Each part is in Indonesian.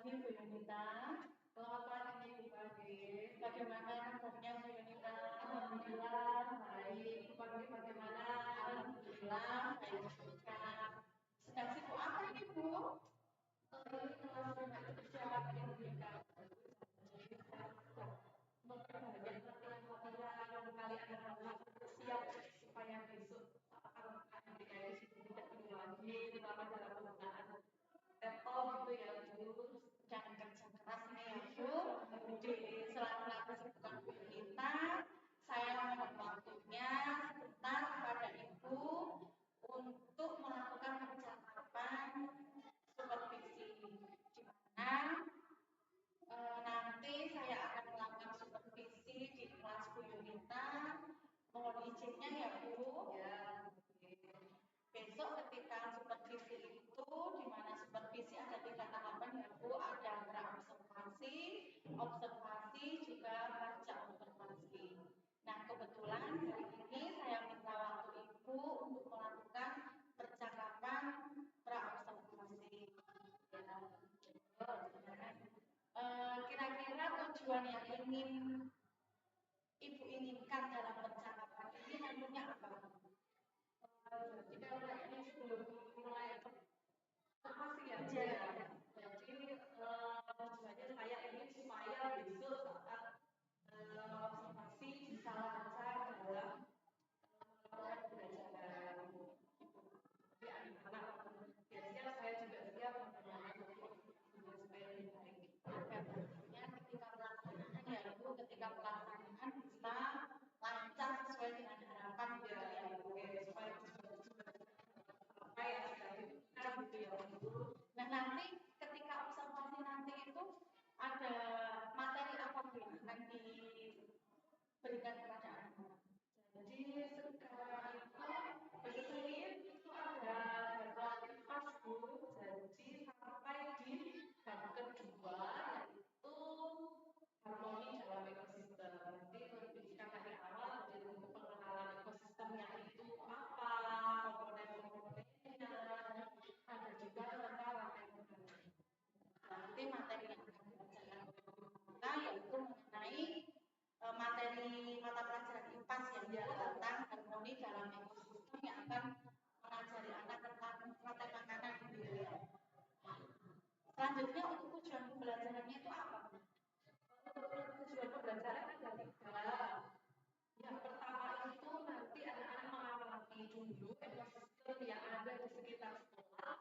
pagi Bu Yunita. Selamat pagi Bu Gadis. Bagaimana kabarnya Bu Yunita? Alhamdulillah baik. Bu Pagi bagaimana? Alhamdulillah baik juga. Sedang sibuk apa ini Bu? Ini kelas 5 itu persiapan UTBK. Jadi saya sedang memperbanyak latihan-latihan kalian harus siap supaya besok akan itu tidak perlu lagi terutama dalam penggunaan laptop gitu ya Bu. Jangan kerja keras nih ya Bu. Di sela-sela kesibukan Bu Yunita, saya mohon waktunya sebentar kepada Ibu untuk melakukan percakapan supervisi, di mana nanti saya akan melakukan supervisi di kelas Bu Yunita. Mohon izinnya ya Bu. Ya. Besok ketika supervisi itu, di mana supervisi ada 3 tahapan ya Bu, ada praobservasi, observasi, juga pasca observasi. Nah kebetulan hari ini saya minta waktu Ibu untuk melakukan percakapan praobservasi. Kira-kira tujuan yang ingin Ibu inginkan dalam percakapan ini nantinya apa? Jadi karena ini sebelum mulai observasi ya, jadi tujuannya saya ingin supaya besok saat observasi bisa lancar dalam melakukan pembelajaran. Jadi anak-anak biasanya saya juga siap bagaimana supaya lebih baik. Artinya ketika pelaksanaan ya Bu, ketika pelaksanaan bisa lancar sesuai dengan harapan gitu ya Bu, supaya apa ya kita gitu ya Bu. Nah nanti ketika observasi nanti itu ada materi apa Bu yang akan diberikan kepada anak-anak? Jadi sekarang itu ada jadwal pas Bu. Jadi sampai di bab kedua yaitu harmoni dalam ekosistem. Nanti pendidikan dari awal dari pengenalan ekosistemnya itu apa, komponen-komponennya, ada juga tentang rantai. Nanti materi yang akan dibicarakan kita yaitu mengenai materi mata pelajaran IPAS yang tentang harmoni dalam ekosistem yang akan mengajari anak tentang rantai makanan gitu ya. Selanjutnya untuk tujuan pembelajarannya itu apa? Tujuan pembelajaran ada 3. Yang pertama itu nanti anak-anak mengamati dulu ekosistem yang ada di sekitar sekolah,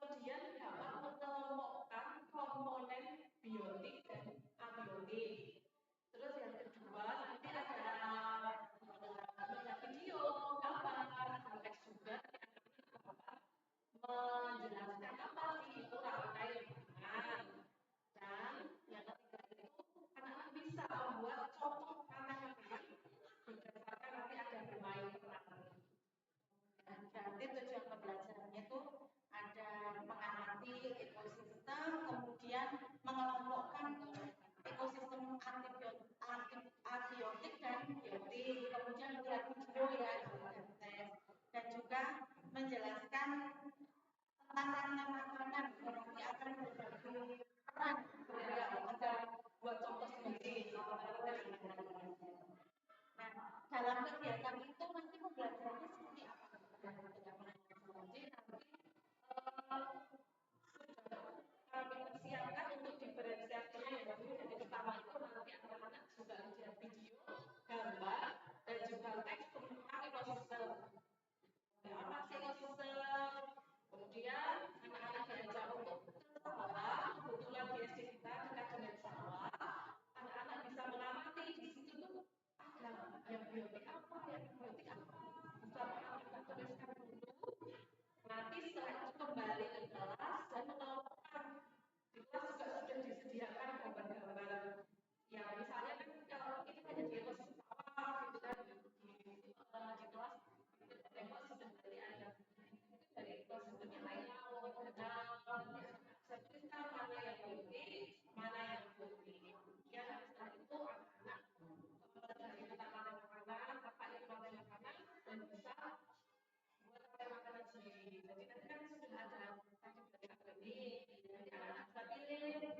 kemudian dapat mengelompokkan komponen biotik dan abiotik. Terus yang kedua nanti ada video, gambar, ada teks juga menjelaskan apa sih itu rantai makanan. Dan yang ketiga itu anak-anak bisa membuat contoh rantai makanan berdasarkan nanti ada bermain peran. Berarti tujuan pembelajarannya itu ada mengamati ekosistem, kemudian mengelompokkan ekosistem abiotik dan biotik, kemudian melihat video ya dan tes, dan juga menjelaskan tentang rantai makanan yang nanti akan berbagi peran Ada buat contoh sendiri. Nah, dalam kegiatan itu nanti pembelajarannya seperti apa? Jadi nanti kami persiapkan untuk diferensiasinya ya. Jadi pertama itu nanti anak-anak juga lihat video, gambar, dan juga teks tentang ekosistem. Apa sih ekosistem? Kemudian anak-anak diajak untuk ke sawah, kebetulan di SD kita dekat dengan sawah, anak-anak bisa mengamati di situ tuh ada yang biotik apa, yang biotik apa, bisa anak-anak tuliskan dulu. Nanti setelah itu kembali ke kelas dan mengelompokkan. Di kelas juga sudah disediakan gambar-gambar. Ya misalnya kan kalau ini kan jadi ekosistem sawah gitu kan di kelas tembok sudah dari ada dari ekosistem yang lain ada sertifikat mana yang biotik, mana yang biotik. Ya setelah itu anak-anak dari tentang makanan, apa itu makanan dan bisa buat makanan sendiri. Jadi nanti kan sudah ada tadi dari akademik, jadi anak-anak bisa pilih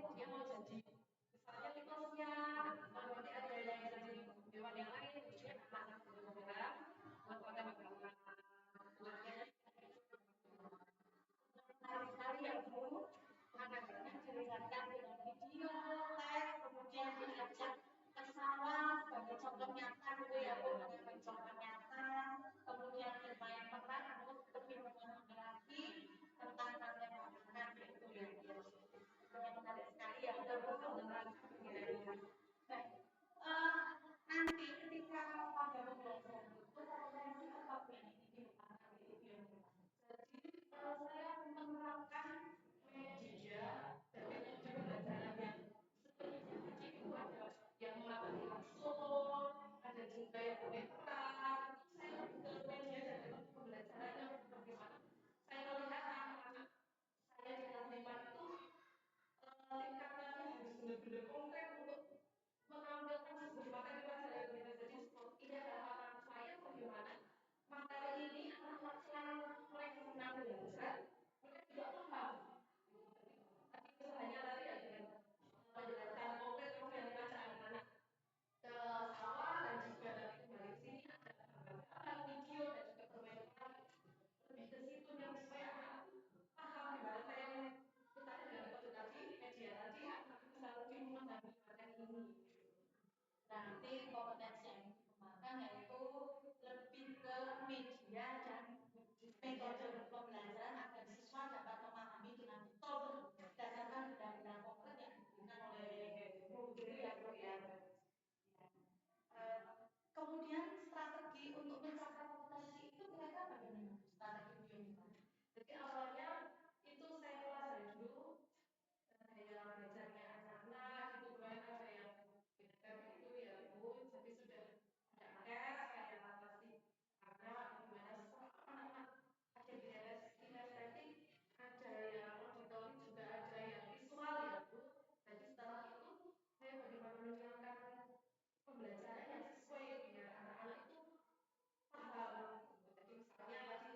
awalnya itu saya kelas dari dulu kayak belajarnya anak-anak gitu kan ada yang pintar itu ya Bu, jadi sudah ada kayak kasih anak gimana sekolah anak-anak ada di kinestetik, ada yang auditori juga ada yang visual ya Bu. Jadi setelah itu saya bagaimana menjalankan pembelajaran yang sesuai biar anak-anak itu paham. Jadi misalnya tadi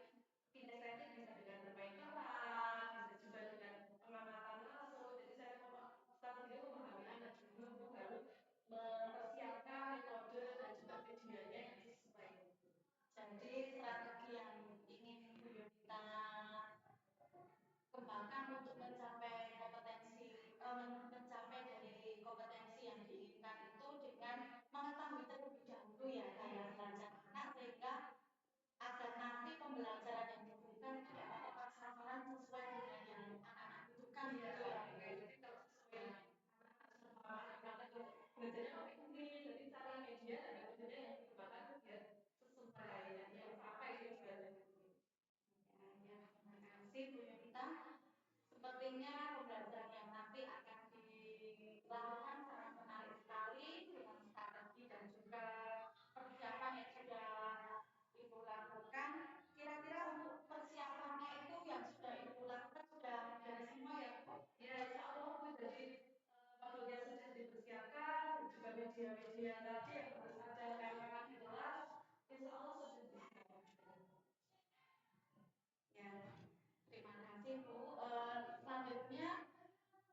kinestetik bisa dengan bermain peran, bisa juga dengan pengamatan langsung. Jadi saya start video memahami anak dulu, baru mempersiapkan metode dan juga medianya yang sesuai. Jadi strategi yang ingin Bu Yunita kembangkan untuk mencapai dari kompetensi yang diinginkan itu dengan mengetahui terlebih dahulu ya kayak belajar anak sehingga agar nanti pembelajaran yang diberikan itu dapat tepat sasaran sesuai dengan yang anak-anak butuhkan gitu ya. Jadi kalau sesuai anak-anak belajarnya pakai ini, jadi cara media dan metodenya yang digunakan biar sesuai dan yang sampai tujuannya. Terima kasih Bu Yunita. Sepertinya pembelajaran yang nanti akan dilakukan sangat menarik sekali dengan strategi dan juga persiapan yang sudah Ibu lakukan. Kira-kira untuk persiapannya itu yang sudah Ibu lakukan sudah beres semua ya Bu? Ya insya Allah Bu, jadi metodenya sudah dipersiapkan, juga media-media tadi yang harus ada kamera di kelas, insya Allah sudah disiapkan. Ya, terima kasih Bu. Selanjutnya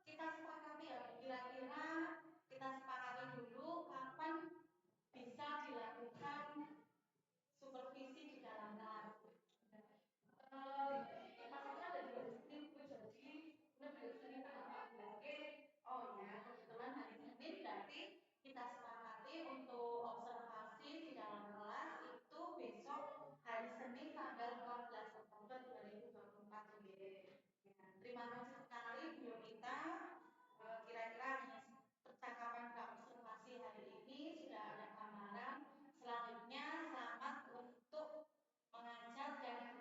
kita sepakati ya Bu, kira-kira kita sepakati dulu kapan bisa dilakukan supervisi di dalam kelas. Maksudnya ada di Senin Bu, jadi lebih Senin tanggal 14. Oh ya, kebetulan hari Senin berarti kita sepakati untuk observasi di dalam kelas itu besok hari Senin tanggal 14 Oktober 2024 ini. Terima kasih sekali Bu Yunita. Kira-kira hanya percakapan observasi hari ini sudah ada gambaran. Selanjutnya selamat untuk mengajar dan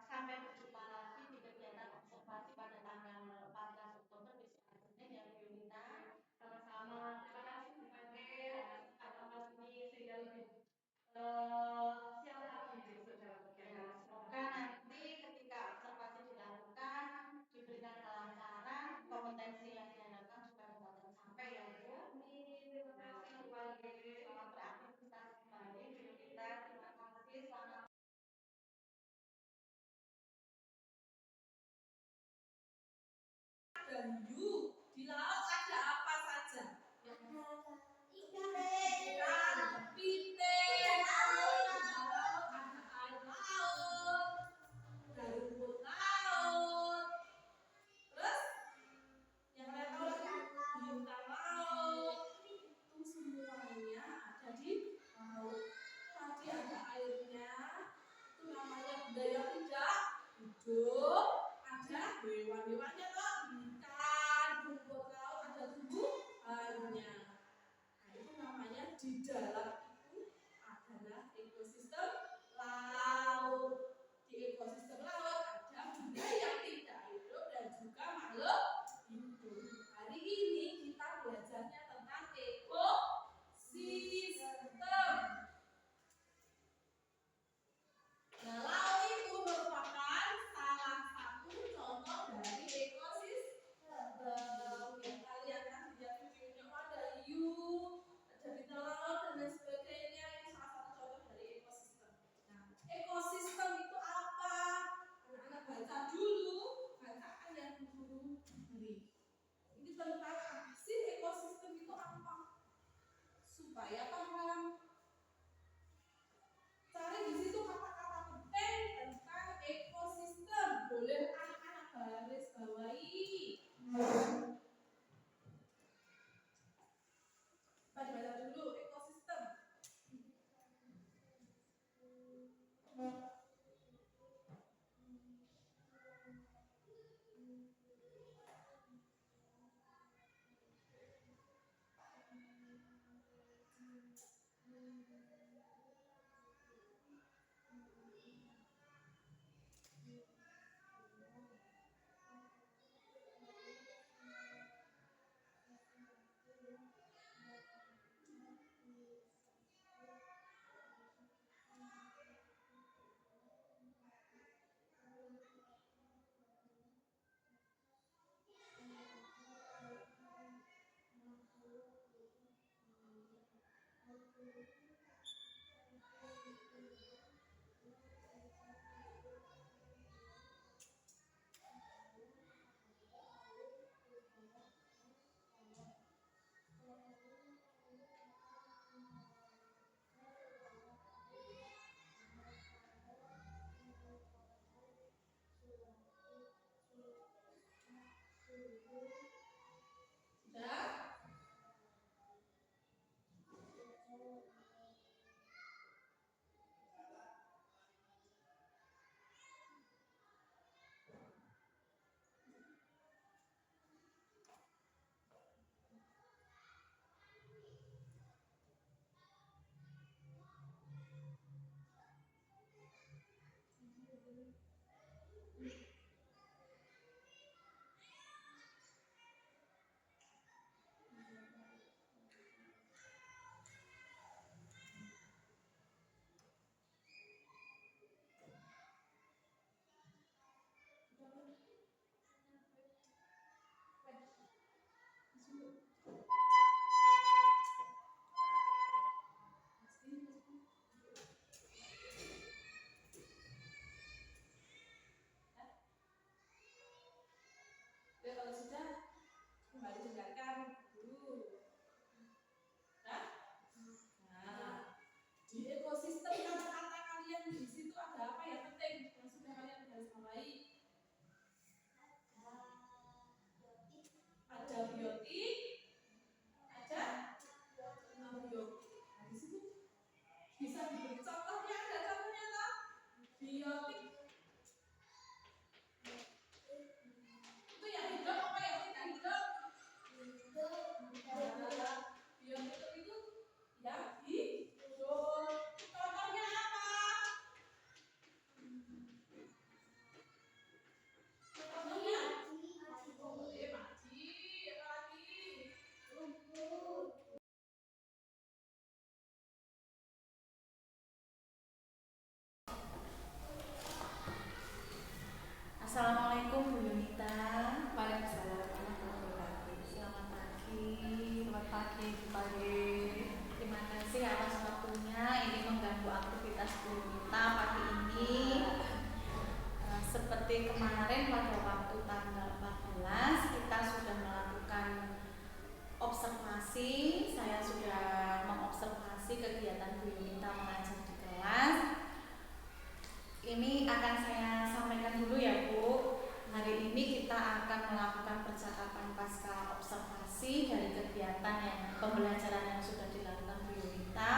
sampai berjumpa lagi di kegiatan observasi pada tanggal 14 Oktober besok hari Senin ya Bu Yunita. Sama-sama. Terima kasih Bu Made atas ini sehingga lebih siap lagi besok dalam kegiatan. Semoga nanti ketika observasi dilakukan diberikan kelancaran, kompetensi yang diharapkan juga dapat tercapai ya Bu. Terima kasih Bu Made. Selamat beraktivitas kembali Bu Yunita. Terima kasih. Selamat dan you di laut ada apa saja? Ikan, pite, Kalau sudah kembali dengarkan dulu. Nah, di ekosistem kata-kata kalian di situ ada apa yang penting yang sudah kalian garis bawahi? Ada biotik, ada abiotik. Nah, di situ bisa diberi contohnya, ada contohnya toh? Biotik itu yang hidup apa yang tidak hidup? Nah, biotik itu yang hidup. Contohnya apa? Contohnya? Boleh mati, lagi. Assalamualaikum Bu Yunita. Waalaikumsalam warahmatullahi wabarakatuh. Selamat pagi. Selamat pagi, Bu Pagi. Terima kasih atas waktunya. Ini mengganggu aktivitas Bu Yunita pagi ini. Seperti kemarin pada waktu tanggal 14 kita sudah melakukan observasi. Saya sudah mengobservasi kegiatan Bu Yunita mengajar di kelas. Ini akan saya sampaikan dulu ya Bu. Hari ini kita akan melakukan percakapan pasca observasi dari kegiatan yang pembelajaran yang sudah dilakukan Bu Yunita.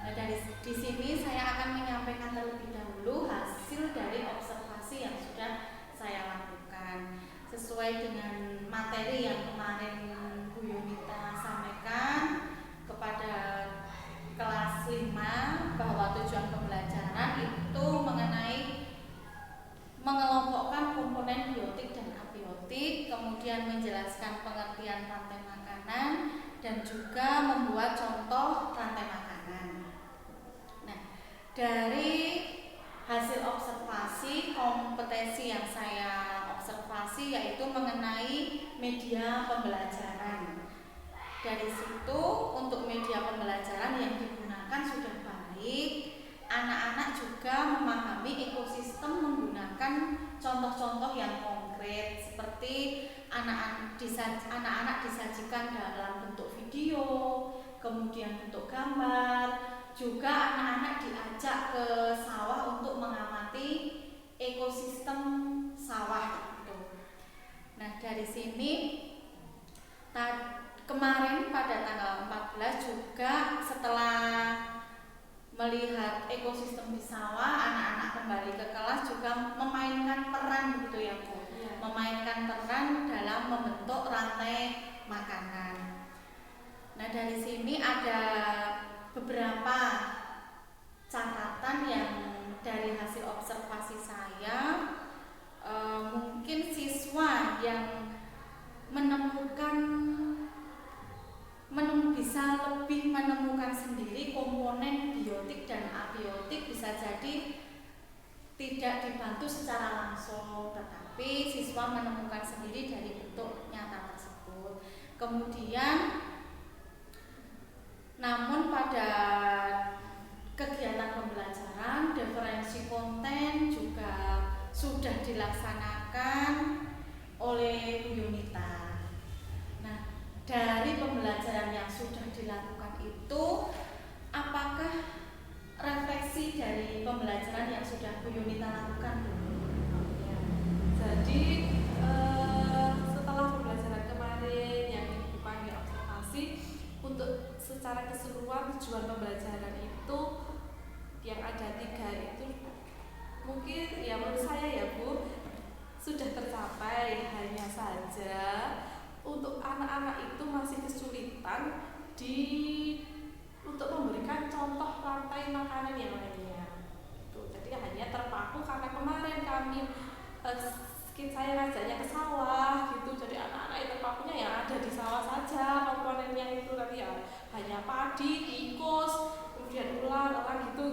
Nah, di sini saya akan menyampaikan terlebih dahulu hasil dari observasi yang sudah saya lakukan sesuai dengan materi yang kemarin Bu Yunita sampaikan kepada kelas 5 bahwa tujuan pembelajaran itu mengenai mengelompokkan komponen biotik dan abiotik, kemudian menjelaskan pengertian rantai makanan dan juga membuat contoh rantai makanan. Nah, dari hasil observasi kompetensi yang saya observasi yaitu mengenai media pembelajaran. Dari situ untuk media pembelajaran yang digunakan sudah baik, anak-anak juga memahami ekosistem menggunakan contoh-contoh yang konkret seperti anak-anak disajikan dalam bentuk video, kemudian bentuk gambar, juga anak-anak diajak ke sawah untuk mengamati ekosistem sawah itu. Nah, dari sini kemarin pada tanggal 14 juga setelah melihat ekosistem di sawah, anak-anak kembali ke kelas juga memainkan peran begitu ya Bu. Ya. Memainkan peran dalam membentuk rantai makanan. Nah, dari sini ada beberapa catatan yang dari hasil observasi saya. Mungkin siswa yang bisa lebih menemukan sendiri komponen biotik dan abiotik, bisa jadi tidak dibantu secara langsung, tetapi siswa menemukan sendiri dari bentuk nyata tersebut. Kemudian Namun pada kegiatan pembelajaran, referensi konten juga sudah dilaksanakan oleh Bu Yunita. Nah, dari pembelajaran yang sudah dilakukan itu, apakah refleksi dari pembelajaran yang sudah Bu Yunita lakukan? Ya. Jadi setelah pembelajaran kemarin yang dipanggil observasi, untuk secara keseluruhan tujuan pembelajaran itu yang ada 3 itu mungkin ya menurut saya ya Bu sudah tercapai, hanya saja untuk anak-anak itu masih kesulitan untuk memberikan contoh rantai makanan yang lainnya. Jadi hanya terpaku karena kemarin kami saya ngajaknya ke sawah gitu, jadi anak-anak itu terpakunya yang ada di sawah saja komponennya itu, tapi ya hanya padi, tikus, kemudian ular gitu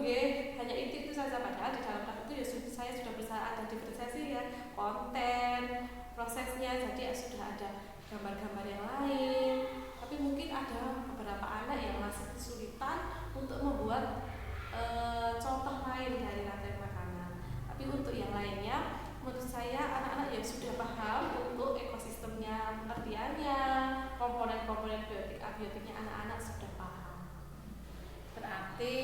hanya itu saja. Padahal di dalam hal itu ya saya sudah berusaha ada diferensiasi ya konten prosesnya, jadi ya sudah ada gambar-gambar yang lain, tapi mungkin ada beberapa anak yang masih kesulitan untuk membuat contoh lain dari rantai makanan. Tapi untuk yang lainnya menurut saya anak-anak yang sudah paham untuk ekosistemnya, pengertiannya, komponen-komponen biotik abiotiknya anak-anak sudah paham. Berarti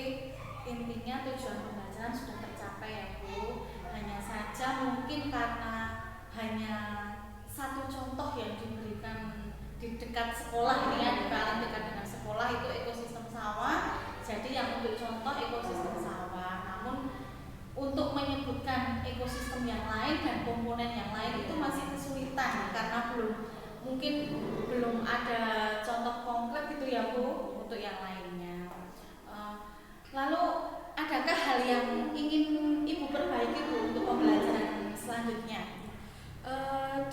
intinya tujuan pembelajaran sudah tercapai ya Bu. Hanya saja mungkin karena hanya satu contoh yang diberikan di dekat sekolah ini ya, di kalangan dekat dengan sekolah itu ekosistem sawah. Jadi yang untuk contoh ekosistem sawah. Namun untuk menyebutkan ekosistem yang lain dan komponen yang lain itu masih kesulitan karena belum ada contoh konkret gitu ya Bu untuk yang lainnya. Lalu adakah hal yang ingin Ibu perbaiki Bu untuk pembelajaran selanjutnya?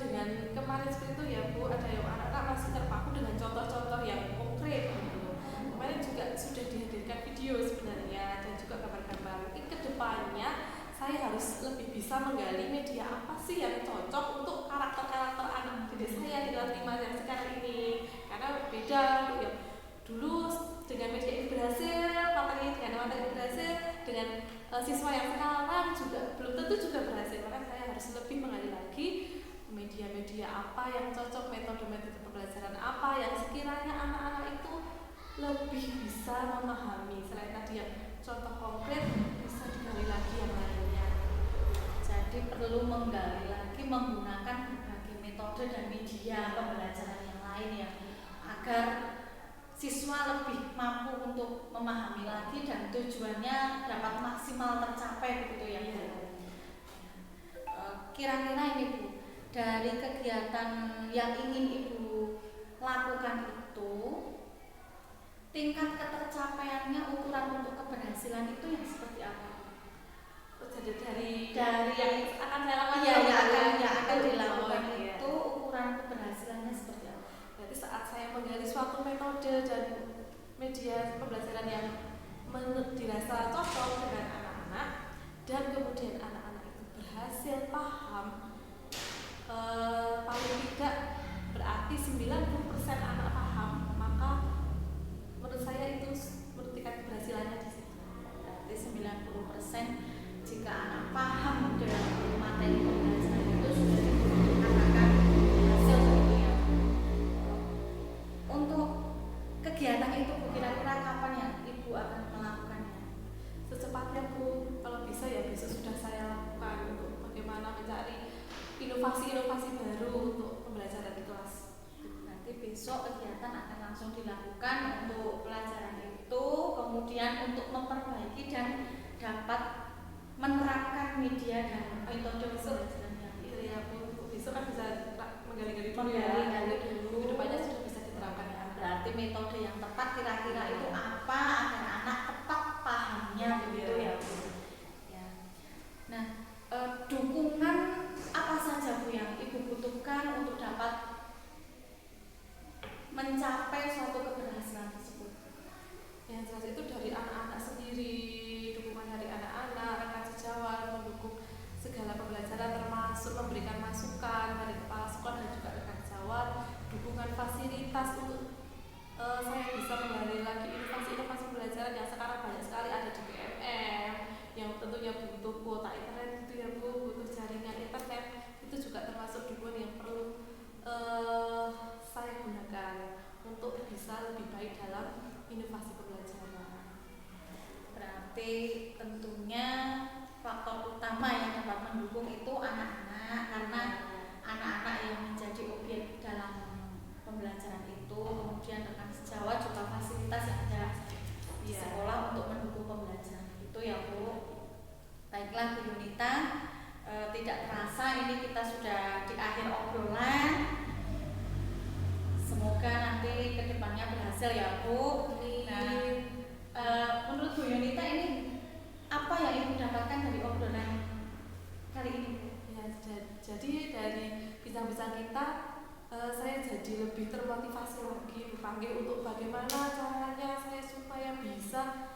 Dengan kemarin seperti itu ya Bu, ada yang anak-anak masih terpaku dengan contoh-contoh yang konkret gitu. Kemarin juga sudah dihadirkan video sebenarnya dan juga gambar-gambar. Mungkin kedepannya saya harus lebih bisa menggali media apa sih yang cocok untuk karakter-karakter anak didik saya di kelas 5 yang sekarang ini, karena beda ya dulu dengan media yang berhasil, materi dengan materi yang berhasil dengan siswa yang sekarang juga belum tentu juga berhasil. Maka saya harus lebih menggali lagi media-media apa yang cocok, metode-metode pembelajaran apa yang sekiranya anak-anak itu lebih bisa memahami. Selain tadi yang contoh konkret, bisa digali lagi yang lainnya. Jadi perlu menggali lagi menggunakan berbagai metode dan media pembelajaran yang lain ya, agar siswa lebih mampu untuk memahami lagi dan tujuannya dapat maksimal tercapai begitu ya Bu. Kira-kira ini Bu, dari kegiatan yang ingin Ibu lakukan itu, tingkat ketercapaiannya, ukuran untuk keberhasilan itu yang seperti apa? Jadi dari yang akan saya lakukan yang akan dilakukan itu ukuran keberhasilannya seperti apa? Berarti saat saya menggali suatu metode dan media pembelajaran yang dirasa cocok dengan anak-anak dan kemudian anak-anak itu berhasil paham, paling tidak berarti 90% anak paham, maka menurut saya itu tingkat keberhasilannya di situ. Berarti 90% jika anak paham dengan materi pembelajaran itu sudah dikatakan hasil begitu ya. Untuk kegiatan itu Bu, kira-kira kapan yang Ibu akan melakukannya? Secepatnya Bu, kalau bisa ya besok sudah saya lakukan untuk bagaimana mencari inovasi-inovasi baru untuk pembelajaran di kelas. Nanti besok kegiatan akan langsung dilakukan untuk pelajaran itu, kemudian untuk memperbaiki dan dapat menerapkan media dan metode pembelajaran yang ya Bu, besok kan bisa menggali-gali dulu ya, kedepannya sudah bisa diterapkan ya. Berarti metode yang tepat kira-kira itu apa agar anak tepat pahamnya begitu ya Bu. Ya. Nah, dukungan apa saja Bu yang Ibu butuhkan untuk dapat mencapai suatu keberhasilan tersebut? Yang jelas itu dari anak-anak sendiri, dukungan dari anak-anak, rekan sejawat, mendukung segala pembelajaran termasuk memberikan masukan dari kepala sekolah dan juga rekan sejawat, dukungan fasilitas untuk saya bisa menggali lagi inovasi Tapi tentunya faktor utama yang dapat mendukung itu anak-anak, karena anak-anak yang menjadi objek dalam pembelajaran itu, kemudian rekan sejawat juga fasilitas yang ada di sekolah untuk mendukung pembelajaran itu ya Bu. Baiklah Bu Yunita, tidak terasa ini kita sudah di akhir obrolan. Semoga nanti kedepannya berhasil ya Bu. Nah, menurut Bu Yunita ini apa yang Ibu dapatkan dari obrolan kali ini Bu? Ya, jadi dari bincang-bincang kita saya jadi lebih termotivasi lagi dipanggil untuk bagaimana caranya saya supaya bisa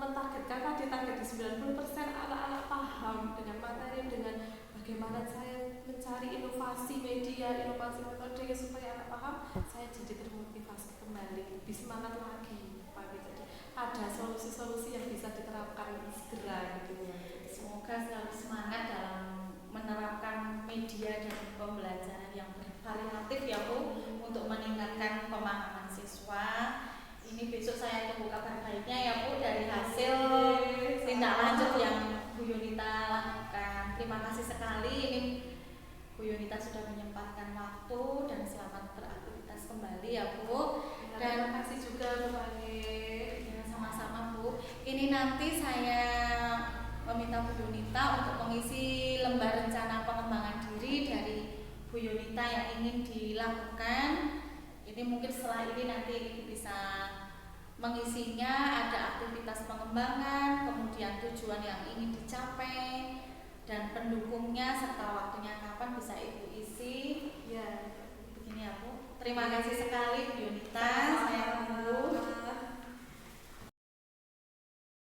mentargetkan tadi target di 90% anak-anak paham dengan materi, dengan bagaimana saya mencari inovasi media, inovasi metode supaya anak paham. Saya jadi termotivasi kembali, lebih semangat lagi pagi. Jadi ada solusi-solusi yang bisa diterapkan segera gitu ya. Semoga selalu semangat dalam menerapkan media dan pembelajaran yang bervariatif ya Bu, untuk meningkatkan pemahaman siswa. Ini besok saya tunggu kabar baiknya ya Bu dari hasil tindak lanjut yang Bu Yunita lakukan. Terima kasih sekali ini Bu Yunita sudah menyempatkan waktu, dan selamat beraktivitas kembali ya Bu. Dan terima kasih juga Bu Fani. Ya, sama-sama Bu. Ini nanti saya meminta Bu Yunita untuk mengisi lembar rencana pengembangan diri dari Bu Yunita yang ingin dilakukan. Ini mungkin setelah ini nanti Ibu bisa mengisinya, ada aktivitas pengembangan, kemudian tujuan yang ingin dicapai, dan pendukungnya serta waktunya kapan bisa Ibu isi. Ya, Begini ya Bu. Terima kasih sekali Bu Yunita. Saya tunggu.